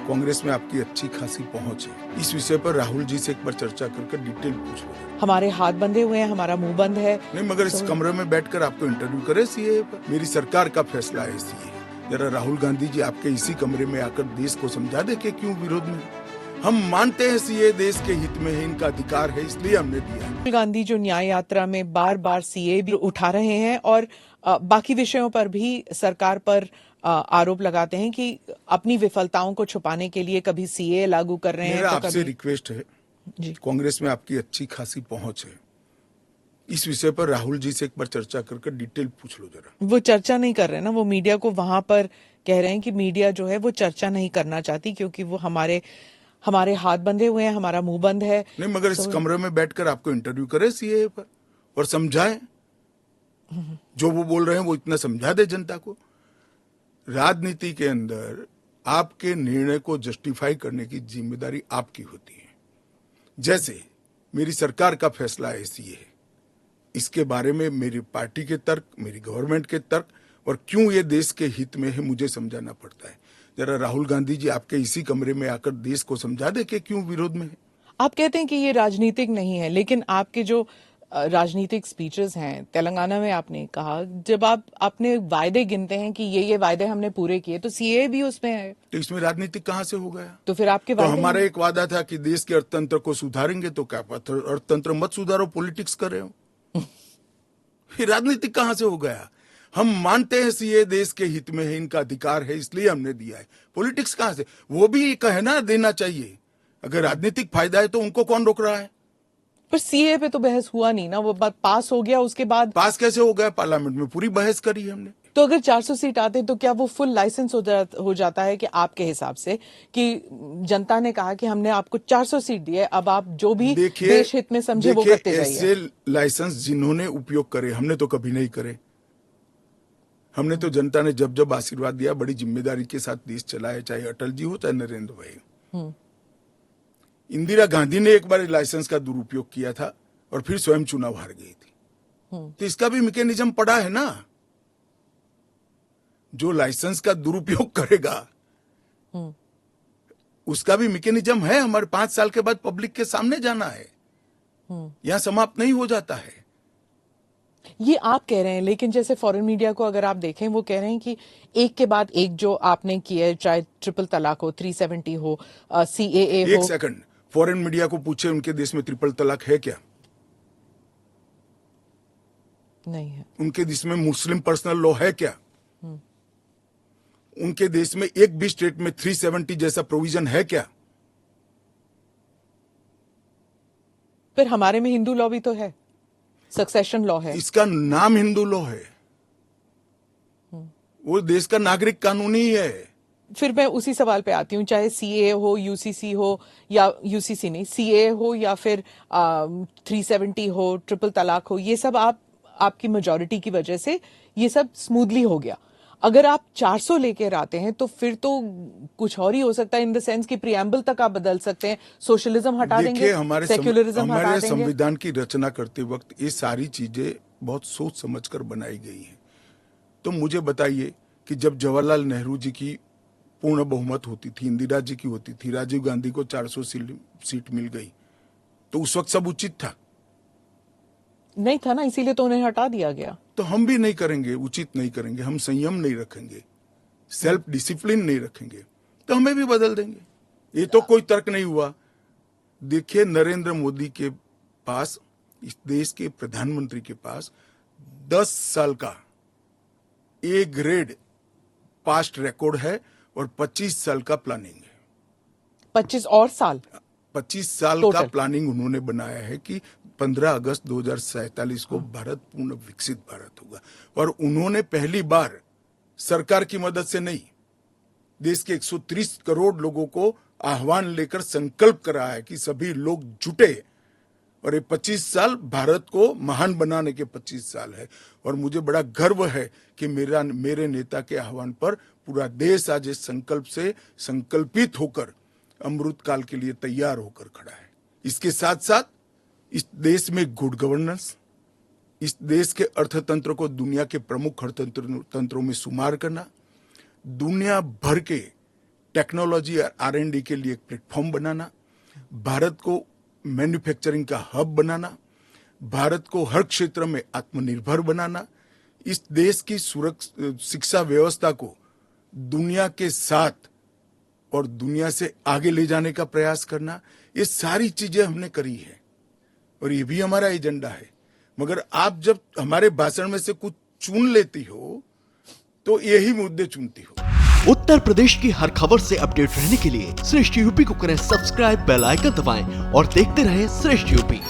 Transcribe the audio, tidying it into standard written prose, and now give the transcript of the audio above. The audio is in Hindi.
कांग्रेस में आपकी अच्छी खासी पहुंच है। इस विषय पर राहुल जी से एक बार चर्चा करके डिटेल पूछ लो। हमारे हाथ बंधे हुए हैं, हमारा मुंह बंद है। नहीं, मगर इस कमरे में बैठकर आपको इंटरव्यू करे सीए पर। मेरी सरकार का फैसला है सीए। जरा राहुल गांधी जी आपके इसी कमरे में आकर देश को समझा दे कि क्यों विरोध में। हम मानते हैं सीए देश के हित में है, इनका अधिकार है, इसलिए हमने दिया। राहुल गांधी जो न्याय यात्रा में बार बार सीए भी उठा रहे हैं और बाकी विषयों पर भी सरकार पर आरोप लगाते हैं कि अपनी विफलताओं को छुपाने के लिए कभी सीए लागू कर रहे हैं मेरा तो आपसे कभी रिक्वेस्ट है जी। कांग्रेस में आपकी अच्छी खासी पहुंच है। इस विषय पर राहुल जी से एक बार चर्चा करके डिटेल पूछ लो जरा। वो चर्चा नहीं कर रहे ना, वो मीडिया को वहां पर कह रहे हैं कि मीडिया जो है वो चर्चा नहीं करना चाहती क्योंकि वो हमारे हाथ बंधे हुए हैं, हमारा मुंह बंद है। नहीं, मगर इस कमरे में बैठकर आपको इंटरव्यू करे सीए पर और समझाए। जो वो बोल रहे हैं वो इतना समझा दे जनता को। राजनीति के अंदर आपके निर्णय को जस्टिफाई करने की जिम्मेदारी आपकी होती है। जैसे मेरी सरकार का फैसला ऐसी है, इसके बारे में मेरी पार्टी के तर्क, मेरी गवर्नमेंट के तर्क और क्यों ये देश के हित में है मुझे समझाना पड़ता है। जरा राहुल गांधी जी आपके इसी कमरे में आकर देश को समझा दे कि क्यों विरोध में है। आप कहते हैं कि ये राजनीतिक नहीं है, लेकिन आपके जो राजनीतिक स्पीचेस हैं तेलंगाना में आपने कहा, जब आप अपने वायदे गिनते हैं कि ये वायदे हमने पूरे किए, तो सीए भी उसमें है। तो इसमें राजनीतिक कहां से हो गया? तो फिर आपके तो वायदे हमारा एक वादा था कि देश के अर्थतंत्र को सुधारेंगे, तो क्या अर्थतंत्र मत सुधारो, पॉलिटिक्स कर रहे हो। फिर राजनीतिक कहां से हो गया? हम मानते हैं सीए देश के हित में है, इनका अधिकार है, इसलिए हमने दिया है। पॉलिटिक्स कहां से? वो भी कहना देना चाहिए। अगर राजनीतिक फायदा है तो उनको कौन रोक रहा है? पर सीए पे तो बहस हुआ नहीं ना, वो बात पास हो गया, उसके बाद पास कैसे हो गया? पार्लियामेंट में पूरी बहस करी हमने। तो अगर 400 सीट आते तो क्या वो फुल लाइसेंस हो जाता है कि आपके हिसाब से कि जनता ने कहा कि हमने आपको 400 सीट दी है, अब आप जो भी देश हित में समझे वो करते जाइए। ऐसे लाइसेंस जिन्होंने उपयोग करे, हमने तो कभी नहीं करे। हमने तो जनता ने जब जब आशीर्वाद दिया बड़ी जिम्मेदारी के साथ देश चलाया, चाहे अटल जी हो चाहे नरेंद्र भाई हो। इंदिरा गांधी ने एक बार लाइसेंस का दुरुपयोग किया था और फिर स्वयं चुनाव हार गई थी। तो इसका भी मैकेनिज्म पड़ा है ना। जो लाइसेंस का दुरुपयोग करेगा उसका भी मैकेनिज्म है। हमारे 5 साल के बाद पब्लिक के सामने जाना है। यहां समाप्त नहीं हो जाता है। ये आप कह रहे हैं, लेकिन जैसे फॉरेन मीडिया को अगर आप देखें, वो कह रहे हैं कि एक के बाद एक जो आपने किया है, चाहे ट्रिपल तलाक हो, 370 हो, सीएए हो। एक सेकंड, फॉरेन मीडिया को पूछे उनके देश में ट्रिपल तलाक है क्या? नहीं है। उनके देश में मुस्लिम पर्सनल लॉ है क्या? उनके देश में एक भी स्टेट में 370 जैसा प्रोविजन है क्या? फिर हमारे में हिंदू लॉ भी तो है, सक्सेशन लॉ है। इसका नाम हिंदू लॉ है, वो देश का नागरिक कानून ही है। फिर मैं उसी सवाल पे आती हूँ, चाहे सीए हो, यूसीसी हो, या यूसीसी नहीं, सीए हो, या फिर 370 हो, ट्रिपल तलाक हो, ये सब आपकी मेजॉरिटी की वजह से ये सब स्मूथली हो गया। अगर आप 400 लेकर आते हैं तो फिर तो कुछ और ही हो सकता है, इन द सेंस कि प्रियम्बल तक आप बदल सकते हैं, सोशलिज्म हटा देंगे, सेक्युलरिज्म हटा देंगे। हमारे संविधान की रचना करते वक्त ये सारी चीजें बहुत सोच समझकर बनाई गई हैं। तो मुझे बताइए कि जब जवाहरलाल नेहरू जी की पूर्ण बहुमत होती थी, इंदिरा जी की होती थी, राजीव गांधी को 400 सीट मिल गई, तो उस वक्त सब उचित था? नहीं था ना, इसीलिए तो उन्हें हटा दिया गया। तो हम भी नहीं करेंगे, उचित नहीं करेंगे, हम संयम नहीं रखेंगे, सेल्फ डिसिप्लिन नहीं रखेंगे, तो हमें भी बदल देंगे। ये तो कोई तर्क नहीं हुआ। देखिए, नरेंद्र मोदी के पास, इस देश के प्रधानमंत्री के पास 10 साल का ए ग्रेड पास्ट रिकॉर्ड है और 25 साल का प्लानिंग है। 25 और साल 25 साल का प्लानिंग उन्होंने बनाया है कि 15 अगस्त 2047 को भारत पूर्ण विकसित भारत होगा। और उन्होंने पहली बार सरकार की मदद से नहीं, देश के 130 करोड़ लोगों को आह्वान लेकर संकल्प करा है कि सभी लोग जुटे। और ये 25 साल भारत को महान बनाने के 25 साल है। और मुझे बड़ा गर्व है कि मेरे नेता के आह्वान पर पूरा देश आज इस संकल्प से संकल्पित होकर अमृत काल के लिए तैयार होकर खड़ा है। इसके साथ साथ इस देश में गुड गवर्नेंस, इस देश के अर्थतंत्र को दुनिया के प्रमुख अर्थतंत्रों में शुमार करना, दुनिया भर के टेक्नोलॉजी और R&D के लिए एक प्लेटफॉर्म बनाना, भारत को मैन्युफैक्चरिंग का हब बनाना, भारत को हर क्षेत्र में आत्मनिर्भर बनाना, इस देश की शिक्षा व्यवस्था को दुनिया के साथ और दुनिया से आगे ले जाने का प्रयास करना, ये सारी चीजें हमने करी है और ये भी हमारा एजेंडा है। मगर आप जब हमारे भाषण में से कुछ चुन लेती हो तो यही मुद्दे चुनती हो। उत्तर प्रदेश की हर खबर से अपडेट रहने के लिए श्रेष्ठ यूपी को करें सब्सक्राइब, बेल आइकन दबाएं और देखते रहें श्रेष्ठ यूपी।